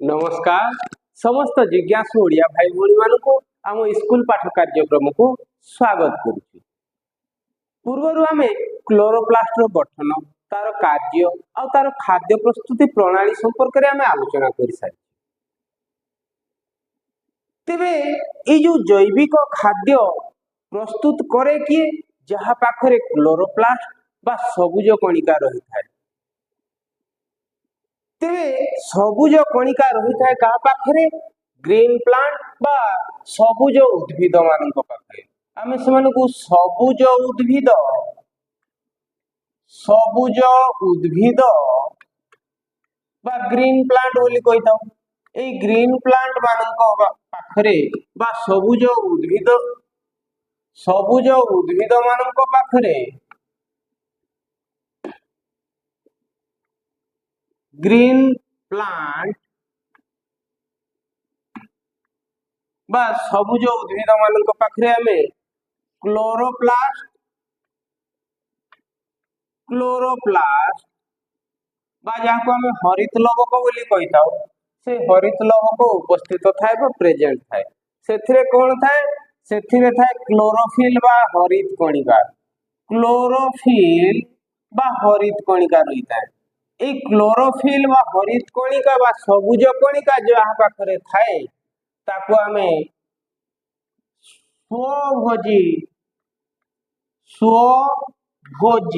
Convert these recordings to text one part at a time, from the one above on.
नमस्कार समस्त जिज्ञासु ओडिया भाई भौणी मानू आम स्कूल पाठ कार्यक्रम को स्वागत करुच्ची। पूर्व आम क्लोरोप्लास्ट गठन तार कार्य और तार खाद्य प्रस्तुति प्रणाली संपर्क में आम आलोचना कर सारी। तेबे ये जो जैविक खाद्य प्रस्तुत करे किए जहाँ पाखरे क्लोरोप्लास्ट बा सबुज कणिका रही है। तेरे सबुज कणिका रही था क्या पाखरे ग्रीन प्लांट बा सबुज उद्भिद मान पाखे आम से सबुज उद्भिद बा ग्रीन प्लांट बोली कही था। ये ग्रीन प्लांट मान पाखरे बा सबुज उद्भिद मान पाखरे ग्रीन प्लांट बा सबुज उद्भिद मान पाखरे आम क्लोरोप्लास्ट बा जहाँ आम हरित लवक बोली कही था से हरित लवक उपस्थित थाए बा प्रेजेंट थाए से कौन थाए से थाए क्लोरोफिल बा हरित कणिका रही था। ये क्लोरोफिल बा हरित कणिका बा सबुज कणिका जहाँ पाखरे थाए ताको आमे स्वभोजी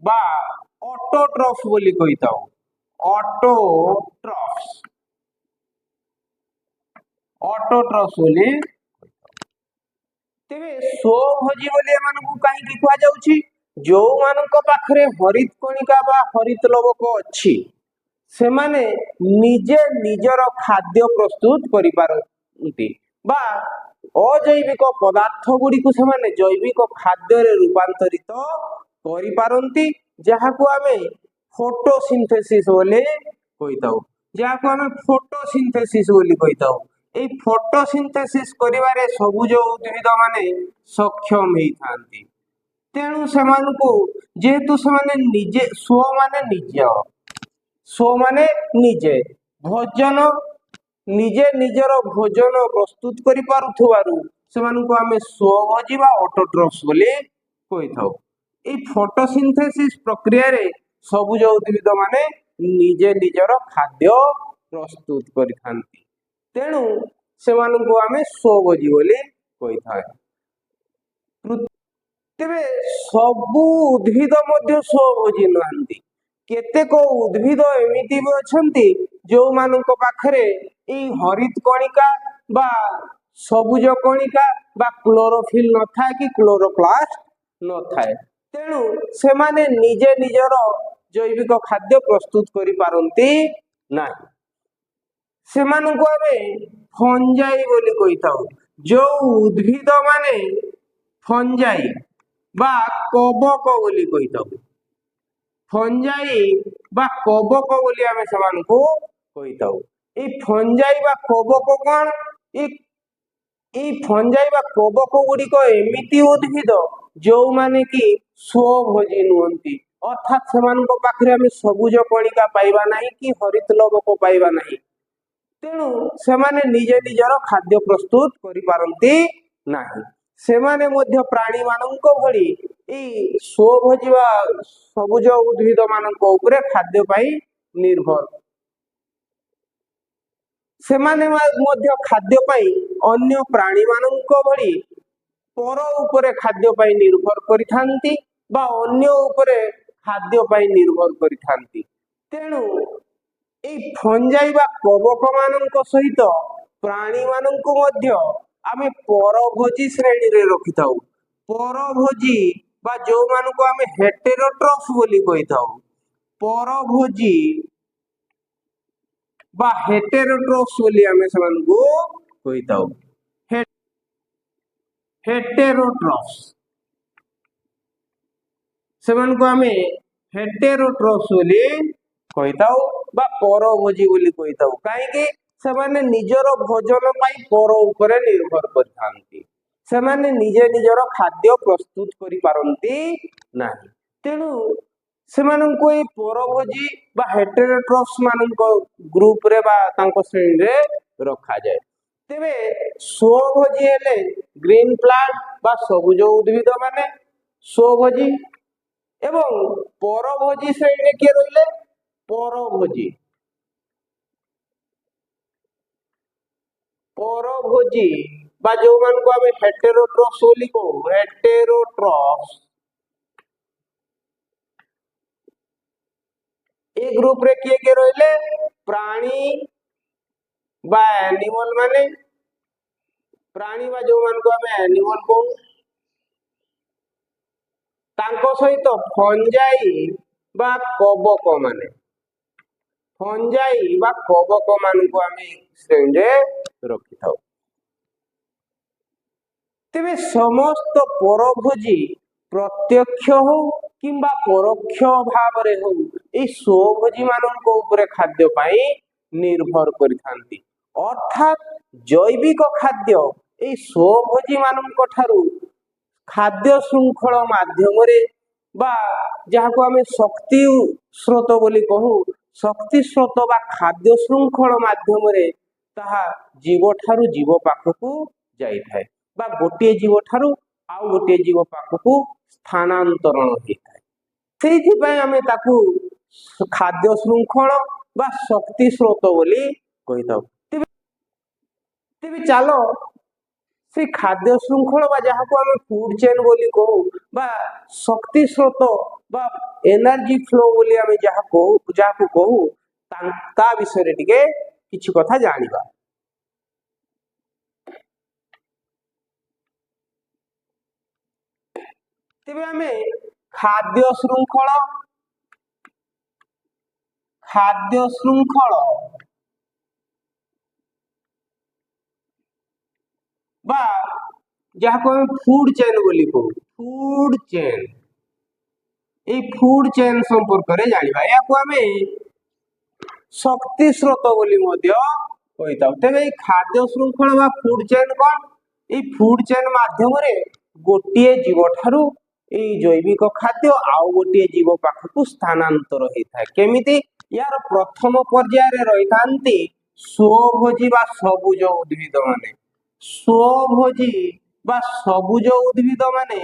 बा ऑटोट्रॉफ्स बोली कही था। ऑटोट्रॉफ्स बोली तेबे स्वभोजी बोली एमानकु काहे कुआ जाउछि जो मानक पाखरे हरित कणिका बा हरित लवक अच्छी से माने निजे निजर खाद्य प्रस्तुत करि पारंती बा अजैविक पदार्थ गुडी को से माने जैविक खाद्य रे रूपांतरित करि पारंती जहा को आमे फोटोसिंथेसिस बोले कहिताउ ए फोटोसिंथेसिस करिवारे सबुज उद्भिद माने सक्षम हेई थांती। तेणु सेमानकु जेहेतु सेमाने निजे स्व माने निजे भोजन निजे निजर भोजन प्रस्तुत करि पारुथवारु सेमानकु आमे स्वभोजी बा ऑटोट्रॉफ्स बोली कहि थाउ। ए फोटोसिंथेसिस प्रक्रिया रे सबुज उद्भिद माने निजे निजर खाद्य प्रस्तुत करि थांती तेणु सेमानकु आमे स्वभोजी बोली कहि थाए। तेबे सबु उद्भिद मध्य स्वभोजी नहांती केतेक उद्भिद एमिति भी अछंती जो मानक पाखरे ई हरित कणिका बा सबुज कणिका बा क्लोरोफिल न थाए कि क्लोरोप्लास्ट न थाए तेणु से माने निजे निजर जैविक खाद्य प्रस्तुत करि पारंती नाही। से मानक आमे फंजाई बोली कहि थाउ जो उद्भिद माने फंजाई बा कबक बोली कही था। फंजाई बा कबक बोली आमे समानकु कही था। ए फंजाई बा कबक कोन ए फंजाई बा कबक गुडी को एमिति उद्भिद जो माने कि स्वभोजी नुहंती अर्थात समानको पाखरे आमे सबुज कणिका पाइबा नाही कि हरित लवक पाइबा नाही तेणु सेमाने निजे निजर खाद्य प्रस्तुत करि पारंती नाही। सेमाने मध्य प्राणी मानक भली ई स्वभोजी बा सबुज उद्भिद मानक उपरे खाद्य पाई निर्भर सेमाने मध्य खाद्य पाई अन्य प्राणी मानक भली पर उपरे खाद्य पाई निर्भर करिथांती बा अन्य उपरे खाद्य पाई निर्भर करिथांती तेणु ए फंजाई बा कबक मानक सहित प्राणी मानक मध्य आमे परभोजी श्रेणी रे रखि थाउ। परभोजी बा जो मानक आमे हेटेरोट्रॉफ्स बोली कहि थाउ परभोजी बा हेटेरोट्रॉफ्स बोली आमे समानकु कहि थाउ। हेटेरोट्रॉफ्स सेमानकु आमे हेटेरोट्रॉफ्स बोली कहि थाउ बा परभोजी बोली कहि थाउ काहे कि सेमाने निजर भोजन पाई पर उपरे निर्भर करथांती सेमाने निजे निजर खाद्य प्रस्तुत करि पारंती नाही तेणु ସେମାନଙ୍କୁ ଏଇ ପରଭୋଜି ବା ହେଟେରୋଟ୍ରଫ୍ସ ମାନଙ୍କ ଗ୍ରୁପ ରେ ବା ତାଙ୍କ ଶ୍ରେଣୀରେ ରଖାଯାଏ। ତେବେ ସ୍ୱଭୋଜୀ ହେଲେ ଗ୍ରୀନ ପ୍ଲାଣ୍ଟ ବା ସବୁଜ ଉଦ୍ଭିଦ ମାନେ ସ୍ୱଭୋଜୀ, ଏବଂ ପରଭୋଜି ଶ୍ରେଣୀରେ କିଏ ରହିଲେ? ପରଭୋଜି। ପରଭୋଜି ବା ଯୋଉମାନଙ୍କୁ ଆମେ ହେଟେରୋଟ୍ରଫ୍ସ ବୋଲି କହୁ, ହେଟେରୋଟ୍ରଫ୍ସ ए ग्रुप रे किए किए रहिले? प्राणी बा एनिमल माने, प्राणी बा जो मान को हमें एनिमल को, तांको सहित फंजाई बा कबक माने, फंजाई बा कबक मान को हमें श्रेणी रे रखि थाउ। तेबे समस्त परभोजी प्रत्यक्ष हो किंबा परोक्ष भाव रे हो ए स्वभोजी मानक ऊपर खाद्य पाई निर्भर करिथांती। अर्थात जैविक खाद्य ए स्वभोजी मानक ठारू खाद्य श्रृंखल माध्यम रे बा जहाको आमे शक्ति स्रोत बोली कहू, शक्ति स्रोत बा खाद्य श्रृंखल माध्यम रे ताहा जीव ठारू जीव पाखकू जाई थाए बा गोटे जीव ठारू आउ गोटे जीव पाखकू स्थानांतरण होइथाए। सेइथिपाई आमे ताकू खाद्य श्रृंखल बा शक्ति स्रोत बोली कहिथाउ। तेबे चलो से खाद्य श्रृंखल बा जहाको आमे फूड चेन बोली कहू बा शक्ति स्रोत बा एनर्जी फ्लो बोली आमे जहाको कहू ता विषय रे टिके किछि कथा जानिबा। तेबे आमे खाद्य श्रृंखल बा जहाको हम फूड चेन बोली कहू, फूड चेन, ए फूड चेन संपर्क रे जानिबा। याको हमें शक्ति स्रोत बोली मध्य कहिताउ। तेबे ए खाद्य श्रृंखल बा फूड चेन कोन? ए फूड चेन माध्यम रे गोटिए जीव ठारू ए जैविक खाद्य आउ गोटिए जीव पाखकू स्थानांतर होइथाय। केमिति? यार प्रथम पर्याय रे रहिथांती स्वभोजी बा सबुज उद्भिद माने, स्वभोजी बा सबुज उद्भिद माने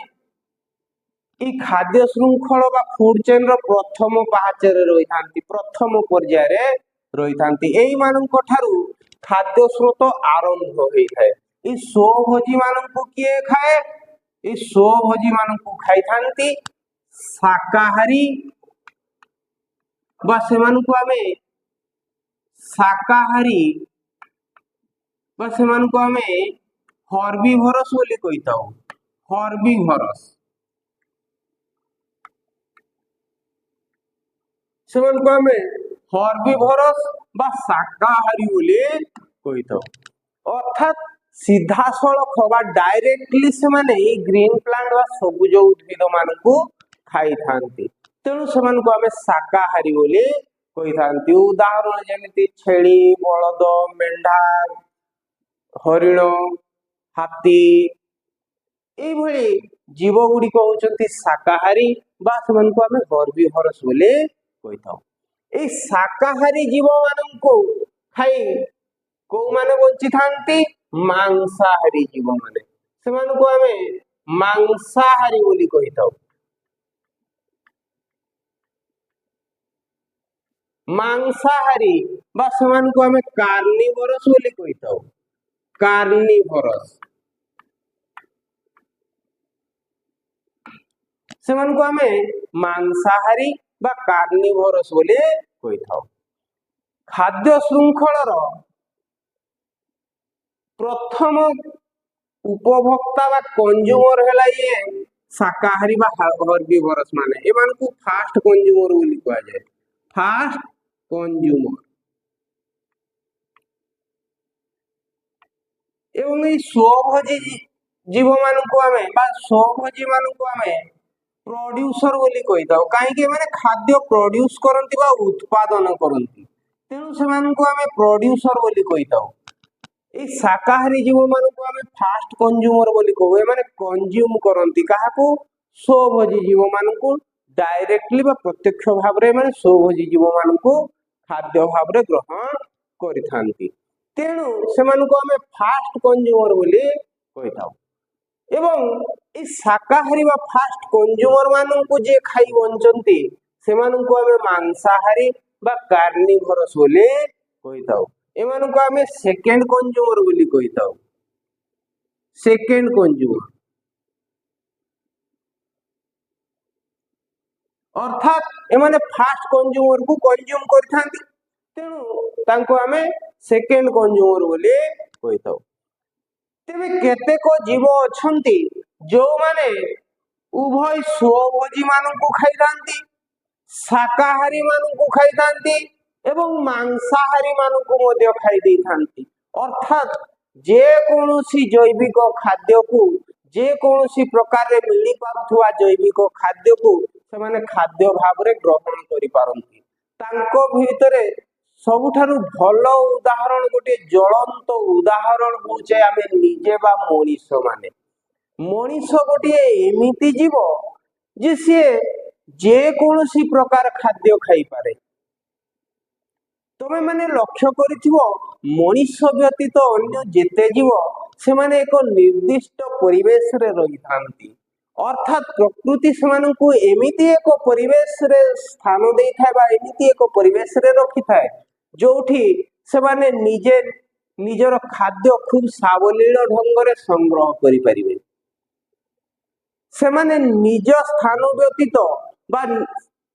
ई खाद्य श्रृंखल बा फूड चेन रो प्रथम पाहाचर रे रहिथांती, प्रथम पर्याय रे रहिथांती। एई मानक ठारू खाद्य स्रोत आरंभ होइथाय। ई स्वभोजी मानक किए खाए? ई स्वभोजी मानक खाइथांती शाकाहारी बा सेमानकु आमे शाकाहारी बा सेमानकु आमे हर्बिभरस बोली कहिताउ। हर्बिभरस सेमानकु आमे हर्बिभरस बा शाकाहारी बोली कहिताउ। अर्थात सीधा सड़क बा डायरेक्टली से माने ग्रीन प्लांट बा सबुज उद्भिद मानकु खाई थांती, तेणु सेमानकु आमे शाकाहारी बोली कहि थांती। उदाहरण जेमिति छेली, बलद, मेंढा, हरिण, हाथी एई भली जीव गुड़िक होचंती शाकाहारी बा सेमानकु आमे हर्बिभरस बोली कहिथाउ। एई शाकाहारी जीव मानकु खाई को माने बंची थांती? मांसाहारी जीव माने, सेमानकु आमे मांसाहारी बोली कहिथाउ। मांसाहारी बा सेमानकु आमे कार्निवरस बोली कहिथाउ। कार्निवरस सेमानकु आमे मांसाहारी बा कार्निवरस बोली कहिथाउ। खाद्य श्रृंखलर प्रथम उपभोक्ता बा कंज्यूमर हैला ये शाकाहारी बा हर्बिभरस माने, एमानकु फास्ट कंज्यूमर बोली कहा जाय। फास्ट कंज्यूमर एवं ई स्वभोजी जीव मानकु आमे बा स्वभोजी मानकु आमे प्रोड्यूसर बोली कहिताउ। काहे कि माने खाद्य प्रोड्यूस करंती बा उत्पादन करंती, तेणु सेमानकु आमे प्रोड्यूसर बोली कहिताउ। ए शाकाहारी जीव मानकु आमे फास्ट कंज्यूमर बोली कहू। ए माने कंज्यूम करंती काहाकू? स्वभोजी जीव मानकु डायरेक्टली बा प्रत्यक्ष भाव में स्वभोजी जीव मान खाद्य भाव ग्रहण करिथांती। तेणु सेमानकु आमे फास्ट कंज्यूमर बोली कहिथाउ। एवं ए शाकाहारी बा फास्ट कंज्यूमर मानकु जे खाई बंचंती सेमानकु आमे मांसाहारी बा कार्निवोरस बोली कहिथाउ। एमानकु आमे सेकेंड कंज्यूमर बोली कहिथाउ। सेकेंड कंज्यूमर अर्थात एमाने फास्ट कंज्यूमर को कंज्यूम करिथांती, तेणु तांको आमे सेकेंड कंज्यूमर बोली कहिथाउ। तेबे केतेक जीव अछंती जो माने उभय स्वभोजी मानकु खाइथांती, शाकाहारी मानकु खाइथांती एवं मांसाहारी मानकु मध्य खाइ दैथांती। अर्थात जे कोनोसी जैविक खाद्य को जे कोनोसी प्रकार रे मिली पारुथुवा जैविक खाद्य को सेमाने खाद्य भाव रे ग्रहण करि पारंती। तांको भितरे सबुठारु भल उदाहरण गोटे ज्वलंत उदाहरण होचे आमे निजे बा मनीष माने। मनीष गोटे एमिति जीव जे से जे कोनोसी प्रकार खाद्य खाई पारे। तमे माने लक्ष्य करिथिबो मनीष व्यतीत अन्य जेते जीव से माने एक निर्दिष्ट परिवेश रे रहिथांती। अर्थात प्रकृति सेमानकु एमिति एक परिवेश रे स्थान देई थाए बा एमिति एक परिवेश रे रखि थाए जोठी सेमाने निजे निजर खाद्य खूब सावलील ढंग रे संग्रह करि परिबे। सेमाने निज स्थान व्यतीत बा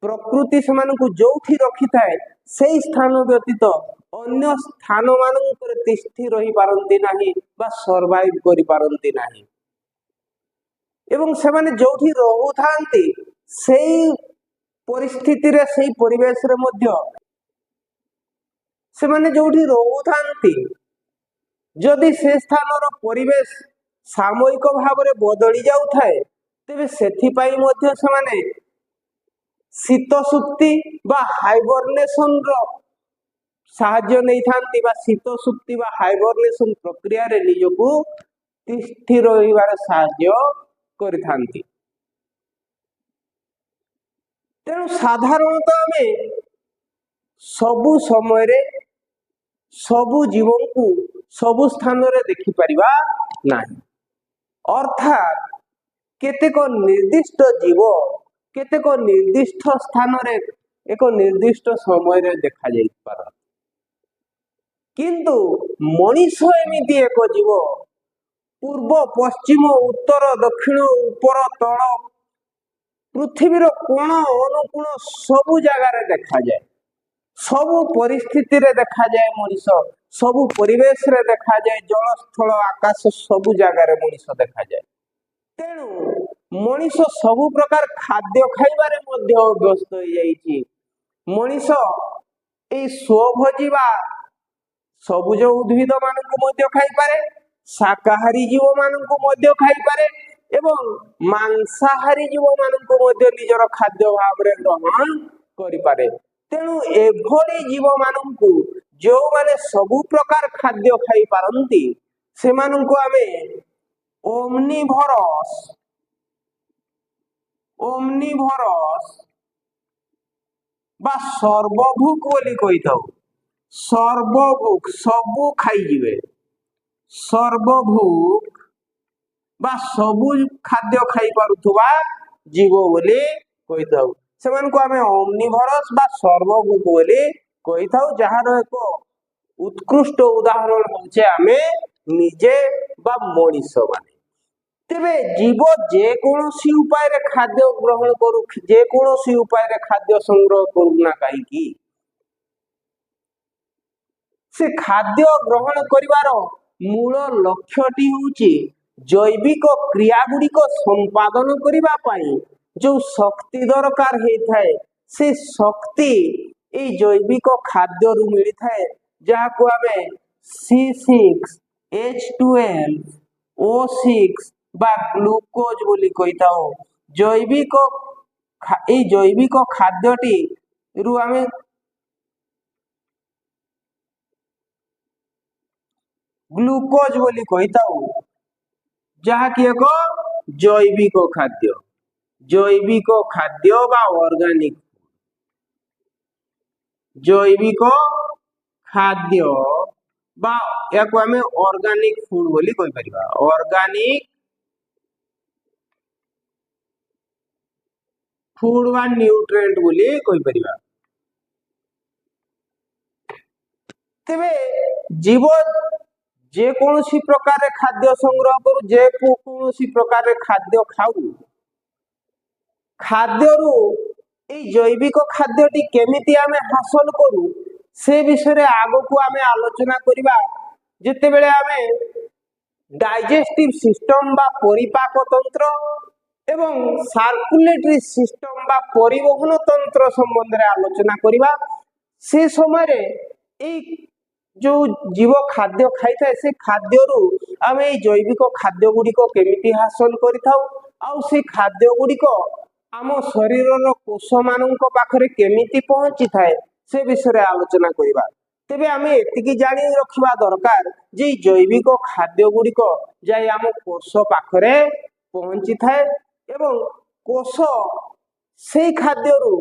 प्रकृति सेमानकु जोठी रखि थाए सेई स्थान व्यतीत अन्य स्थान मानक तिष्ठि रही पारंती नाही बा सर्वाइव करि पारंती नाही। एवं सेमाने जोठी रहुथांती सेई परिस्थिति रे सेई परिवेश रे मध्य सेमाने जोठी रहुथांती जदि से स्थानर परिवेश सामयिक भाव रे बदली जाउ थाए तेबे सेथि पई मध्य सेमाने शीत सुक्ति बा हाइबरनेशन रो साहाय्य नै थांती बा शीत सुक्ति बा हाइबरनेशन प्रक्रिया रे निजको तिष्ठि रहिबार साहाय्य करि थांती। तेणु साधारणतः आमे सबु समय रे सबु जीवन को सबु स्थान रे देखि परिबा नाही। अर्थात केतेक निर्दिष्ट जीव केतेक निर्दिष्ट स्थान रे एक निर्दिष्ट समय रे देखा जाई पार, किंतु मनीष एमिति एक जीव पूर्व पश्चिम उत्तर दक्षिण ऊपर तल पृथ्वीर कोण अनुकोण सबु जगह रे देखा जाए, सबु परिस्थिति रे देखा जाए मनीष, सबु परिवेश रे देखा जाए, जल स्थल आकाश सबु जगह रे मनीष देखा जाए। तेणु मनीष सबु प्रकार खाद्य खाइबारे मध्य अभ्यस्त हो जाइछि। मनीष ए स्वभोजी बा सबुज उद्भिद मानकु मध्य खाई पारे, शाकाहारी जीव मानकु मध्य खाई पारे एवं मांसाहारी जीव मानकु मध्य निजर खाद्य भाव रे ग्रहण करि पारे। तेणु एभली जीव मानकु जो माने सबु प्रकार खाद्य खाई पारंती सेमानकु आमे ओमनिभरस बा सर्वभुक बोली कहिथाउ। सर्वभुक सबु खाई जिवे, सर्वभुक बा सबु खाद्य खाई पारुथुवा जीव बोली कहिथाउ। सेमानकु आमे ओमनिभरस बा सर्वभुक बोली कहिथाउ, जहार एक उत्कृष्ट उदाहरण होचे आमे निजे बा मनीष माने। तेबे जीव जे कोनोसी उपाय रे खाद्य ग्रहण करू, जे कोनोसी उपाय रे खाद्य संग्रह करू ना काई की से खाद्य ग्रहण करिवार मूल लक्ष्यटी होची जैविक क्रिया गुडी को संपादन करिबा पाई जो शक्ति दरकार हे थाए से शक्ति ए जैविक खाद्य रु मिली थाए, जहा को हमें C6H12O6 बा ग्लूकोज बोली कहिताओ। जैविक ए जैविक खाद्यटी रु हमें ग्लूकोज बोली कहिताओ, जहा कि एक जैविक खाद्य। जैविक खाद्य बा ऑर्गेनिक जैविक खाद्य बा या को हमें ऑर्गेनिक फूड बोली कोई परिबा ऑर्गेनिक फूड बा न्यूट्रिएंट बोली कोई परिबा तेबे जीव जे कौन प्रकार खाद्य संग्रह करू जे कौन प्रकार खाद्य खाऊ खाद्य रु जैविक खाद्यटी केमिति आमे हासिल करू से विषय आगो को आमे आलोचना करिबा जेते बेले आमे डाइजेस्टिव सिस्टम बा परिपाक तंत्र एवं सर्कुलेटरी सिस्टम बा परिवहन तंत्र संबंध रे आलोचना करिबा से समय रे जो जीव खाद्य खाई थाए से खाद्य रु आमे जैविक खाद्य गुडी को केमिति हासिल करिथाउ आउ से खाद्य गुडी को आम शरीर रो कोष मानक पाखरे केमिति पहुंची थाए से विषय आलोचना करिबा तेबे आमे एतिकी जानि रखिबा दरकार जे जैविक खाद्य गुडी को जाय आम कोष पाखरे पहुंची थाए एवं कोष से खाद्य रु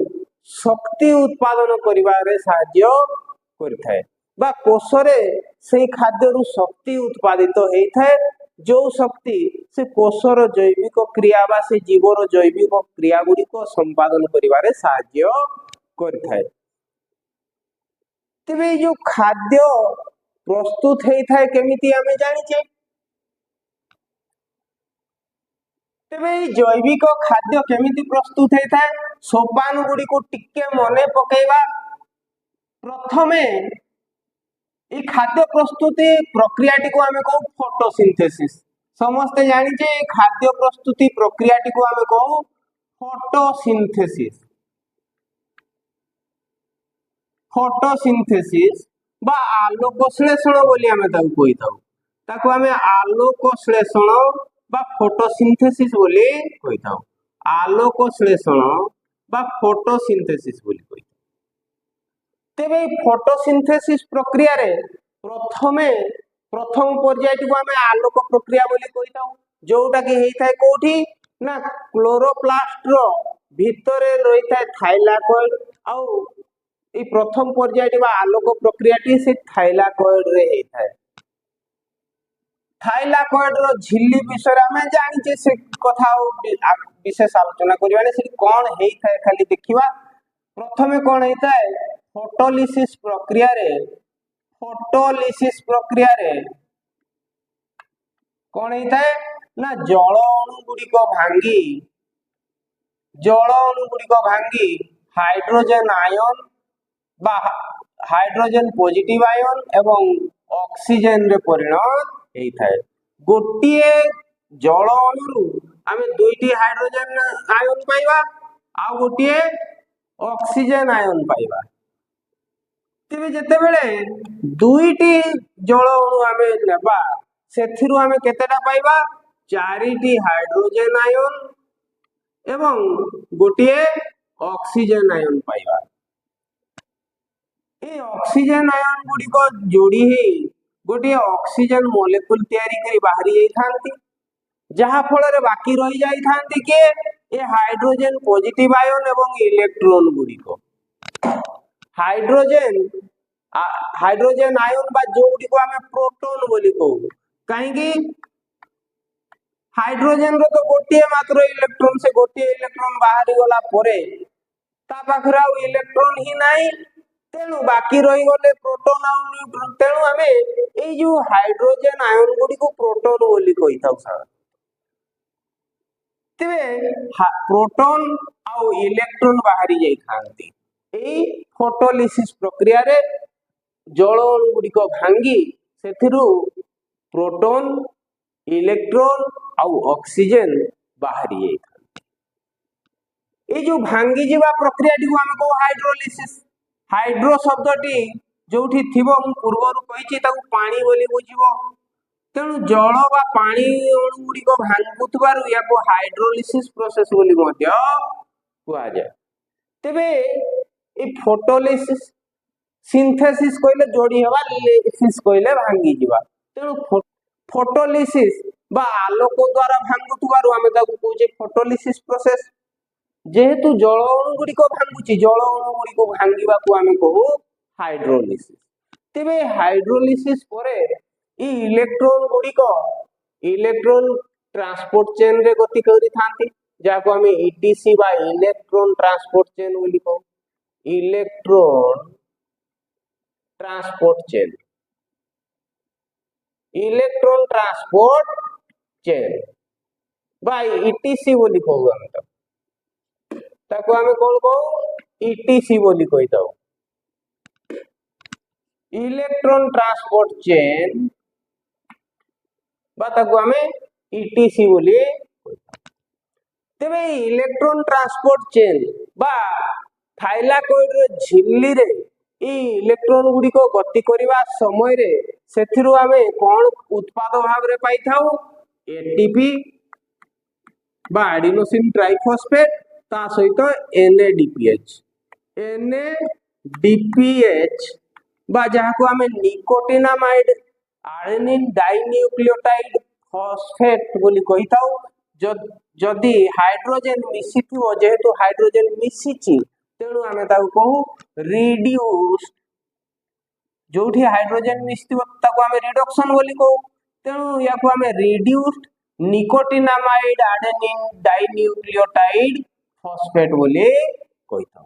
शक्ति उत्पादन करिबारे साहाय्य करिथाए बा कोषरे से खाद्य रु शक्ति उत्पादित होइथाए जो शक्ति से कोषर जैविक क्रिया बा से जीवर जैविक क्रिया गुडी को संपादन करिबारे साहाय्य करिथाए तेबे जो खाद्य प्रस्तुत होइथाए केमिति आमे जानिचे तेबे जैविक खाद्य केमिति प्रस्तुत होइथाए सोपान गुडी को टिके मने पकेइबा प्रथमे ये खाद्य प्रस्तुति प्रक्रियाटी को आमे कहू फोटोसिंथेसिस समस्त जानिचे खाद्य प्रस्तुति प्रक्रियाटी को आमे कहू फोटोसिंथेसिस फोटोसिंथेसिस बा आलोक श्लेषण बोली आमे ताकू कहि थाउ ताकू आमे आलोक श्लेषण बा फोटोसिंथेसिस बोली कहि थाउ आलोक श्लेषण बा फोटोसिंथेसिस बोली कहि तेबे फोटोसिंथेसिस प्रक्रिया रे प्रथम पर्याय को आमे आलोक प्रक्रिया बोली कहि थाउ जोटा कि हेई थाए कोठी ना क्लोरोप्लास्ट रो भितरे रही थाए थाइलाकोइड आउ ई प्रथम पर्याय बा आलोक प्रक्रियाटी से थाइलाकोइड रे हेई थाए थाइलाकोइड रो झिल्ली विषय आमे जानिचे से कथा विशेष आलोचना करिवाने से कोन हेई थाए खाली देखिबा प्रथमे कोन हेई थाए फोटोलिसिस प्रक्रिया रे कोन हेई थाए ना जल अणु गुडी को भांगी हाइड्रोजन आयन बा हाइड्रोजन पॉजिटिव आयन एवं ऑक्सीजन रे परिणत हेई थाए गोटिए जल अणु आमे दुईटी हाइड्रोजन आयन पाइबा आ गोटिए ऑक्सीजन आयन पाइबा तेबे जेते बेले दुईटी जल अणु आमे नेबा सेथिरु आमे केतेटा पाइबा चारिटी हाइड्रोजन आयन एवं गोटिए ऑक्सीजन आयन पाइबा ए ऑक्सीजन आयन गुडी को जोड़ी हे गोटिए ऑक्सीजन मॉलिक्यूल तयारी करी बाहरी जाई थांती जहा फल रे बाकी रही जाई थांती के ए हाइड्रोजन पॉजिटिव आयन एवं इलेक्ट्रॉन गुडी को हाइड्रोजन आयन बा जो गुडी को हमें प्रोटॉन बोली कहू काहेकि हाइड्रोजन रो तो गोटिए मात्र इलेक्ट्रॉन से गोटिए इलेक्ट्रॉन बाहरी गला परे ता पाखरा इलेक्ट्रॉन ही नाही तेणु बाकी रही गले प्रोटॉन आ न्यूट्रॉन तेणु हमें ए जो हाइड्रोजन आयन गुडी को प्रोटॉन बोली कहि थाउ सर तेबे प्रोटॉन आ इलेक्ट्रॉन बाहरी जाई खांती ए फोटोलिसिस प्रक्रिया रे जल अणु गुडी को भांगी सेथिरु प्रोटॉन इलेक्ट्रॉन आ ऑक्सीजन बाहरी जाई खांती ए जो भांगी जीवा प्रक्रिया टी को हम को हाइड्रोलिसिस हाइड्रो शब्दटी जोठी थिबो मु पूर्वरु कहिछि ताकू पानी बोली बुझिबो तेणु जल बा पानी अणु गुडी को भांगुतबारु या को हाइड्रोलिसिस प्रोसेस बोली मध्य कुआ जाय तेबे ए फोटोलिसिस सिंथेसिस कहले जोड़ी हेबा लिसिस कहले भांगी जीवा तेणु फोटोलिसिस बा आलोक द्वारा भांगुतबारु हम ताकू कहूचे फोटोलिसिस प्रोसेस जेहेतु जल अणु गुड़िक भांगुची जल अणु गुड़िक भांगा को आम कहू हाइड्रोलिसिस। तेबे हाइड्रोलिसिस परे ई इलेक्ट्रॉन गुड़िक इलेक्ट्रॉन ट्रांसपोर्ट चेन रे गति करि थांती जाको आम ईटीसी बा इलेक्ट्रॉन ट्रांसपोर्ट चेन बोली कहू। Electron transport chain electron transport chain बा ईटीसी बोली कहू हम ताको आमे कौन कहू ईटीसी बोली कही थाउ। इलेक्ट्रॉन ट्रांसपोर्ट चेन बा ताको आमे ईटीसी बोली तेबे इलेक्ट्रॉन ट्रांसपोर्ट चेन बा थाइलाकोइड रे झिल्ली रे ई इलेक्ट्रॉन गुडी को गति करबा समय रे सेथिरु आमे कोन उत्पाद भाव रे पाई थाउ एटीपी बा एडिनोसिन ट्राइफॉस्फेट ता सहित एनएडीपीएच बा जहा को आमे निकोटिनामाइड आर्जिनिन डाइन्यूक्लियोटाइड फॉस्फेट बोली कहि थाउ। जदि हाइड्रोजन मिसिथिबो जेहेतु हाइड्रोजन मिसिची तेणु आमे ताऊ कहू रिड्यूस्ड जोठी हाइड्रोजन मिसिथिबो ताको आमे रिडक्शन बोली कहू तेणु याको आमे reduced nicotinamide arginine dinucleotide phosphate बोली कहि थाउ।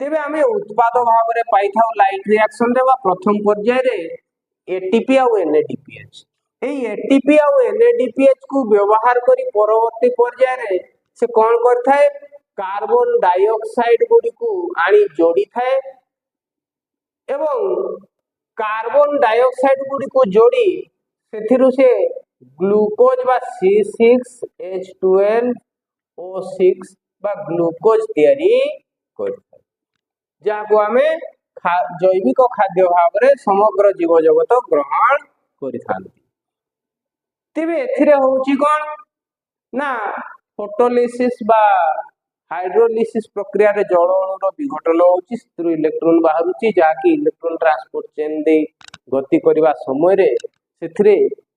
तेबे आमे उत्पाद भाव रे पाई थाउ लाइट रिएक्शन रे बा प्रथम पर्याय रे एटीपी और एनएडीपीएच। एई एटीपी और एनएडीपीएच को व्यवहार करी परवर्ती पर्याय रे से कोन करथाय कार्बन डाइऑक्साइड गुडी को आनी जोड़ी थाए एवं कार्बन डाइऑक्साइड गुडी को जोड़ी सेथिरु से ग्लूकोज बा C6H12O6 बा ग्लूकोज तैयारी करथाय जाको आमे जैविक खाद्य भाव रे समग्र जीव जगत ग्रहण करिथांती। तेबे एथिरे होउची कोन ना फोटोलिसिस बा हाइड्रोलिसिस प्रक्रिया रे जल अणुर विघटन होउची सेथुरु इलेक्ट्रॉन बाहरुची जाकी इलेक्ट्रॉन ट्रांसपोर्ट चेन दे गति करबा समय रे सेथिरे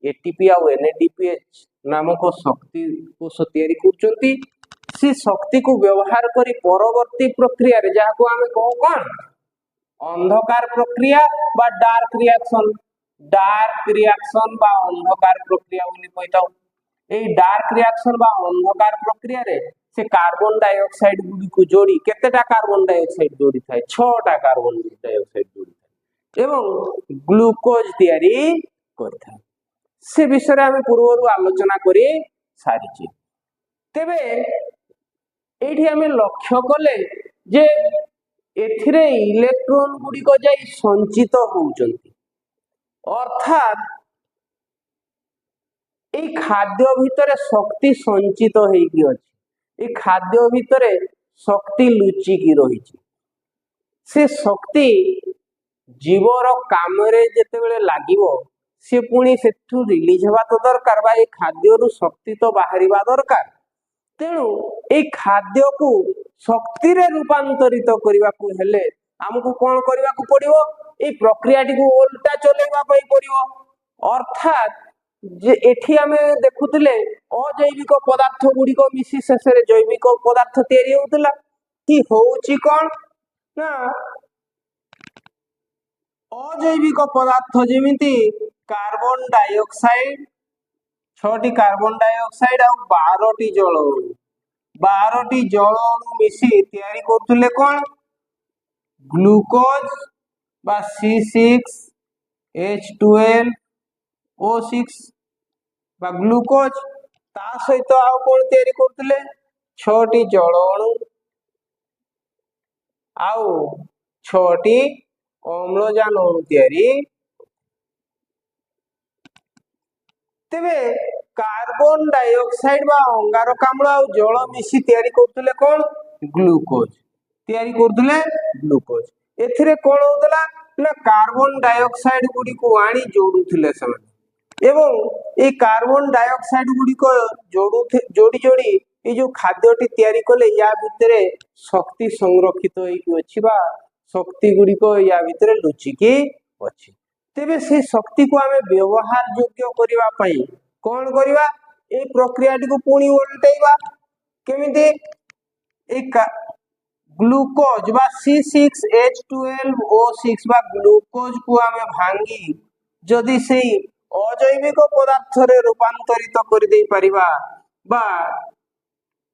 एटीपी और एनएडीपीएच नामक शक्ति कोष तैयारी करचंती। सी शक्ति को व्यवहार करी परवर्ती प्रक्रिया रे जाको आमे कहू कोन अंधकार प्रक्रिया बा डार्क रिएक्शन बा अंधकार प्रक्रिया बोली कहिताउ। एई डार्क रिएक्शन बा अंधकार प्रक्रिया रे से कार्बन डाइऑक्साइड गुडी को जोड़ी केतेटा कार्बन डाइऑक्साइड जोड़ी थाए 6टा कार्बन डाइऑक्साइड जोड़ी थाए एवं ग्लूकोज तैयारी करथाय। से विषय रे आमे पूर्वरु आलोचना करी सारिची। तेबे एठी आमे लक्ष्य कले जे एथिरे इलेक्ट्रॉन गुडी को जाई संचित होउचंती अर्थात ए खाद्य भितरे शक्ति संचित हेकी अछि ए खाद्य भितरे शक्ति लुचि की रहिछि से शक्ति जीवर काम रे जेते बेले लागिवो से पुणी सेठु रिलीज हेबा तो दरकार बा ए खाद्य रु शक्ति तो बाहरिबा दरकार तेणु ए खाद्य को शक्ति रे रूपांतरित करबा को हेले हमकु कोन करबा को पड़िवो ए प्रक्रिया टी को उल्टा चलेबा पई पड़िवो अर्थात जे एठी हमें देखुतले अजैविक पदार्थ गुडी को मिसी शेष रे जैविक पदार्थ तैयारी होतला कि होउची कोन ना अजैविक पदार्थ जेमिति कार्बन डाइऑक्साइड 6टी कार्बन डाइऑक्साइड और 12टी जल अणु 12टी जल अणु मिसी तैयारी करथुले कोन ग्लूकोज बा C6H12O6 बा ग्लूकोज ता सहित आ कोन तैयारी करथुले 6टी जल अणु आउ 6टी अम्लजान अणु तैयारी। तेबे कार्बन डाइऑक्साइड बा अंगारकाम्ल आ जल मिसी तैयारी करथुले कोन ग्लूकोज तैयारी करथुले ग्लूकोज एथिरे कोन होतला ना कार्बन डाइऑक्साइड गुडी को आनी जोडुथुले समय एवं ए कार्बन डाइऑक्साइड गुडी को जोड़ी जोड़ी ए जो खाद्यटी तैयारी कले या भितरे शक्ति संरक्षित होई कि अछि बा शक्ति गुडी को या भितरे लुचि की अछि। तेबे से शक्ति को हमें व्यवहार योग्य करिवा पई कोन करिवा ए प्रक्रियाटी को पुणी उल्टेइबा केमिति ग्लूकोज बा C6H12O6 बा ग्लूकोज को आमे भांगी जदि सेई अजैविक पदार्थ रे रूपांतरित कर दे परिबा बा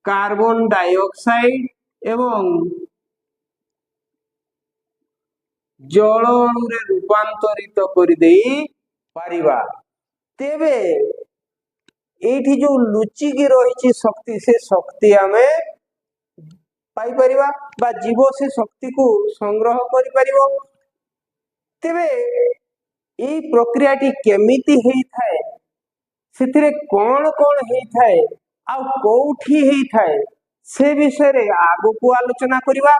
कार्बन डाइऑक्साइड एवं जल अणु रे रूपांतरित कर दे परिबा तेबे एठी जो लुचिकी रही शक्ति से शक्ति आमे पाई परिबा बा जीव से शक्ति को संग्रह करि परिबो। तेबे एई प्रक्रियाटी केमिति हेई थाए सेतिरे कोन कोन हेई थाए आ कोठी हेई थाए से विषय रे आगु को आलोचना करिबा।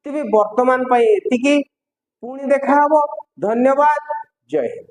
तेबे वर्तमान पई एतिकी पुणी देखा हबो। धन्यवाद। जय हिंद।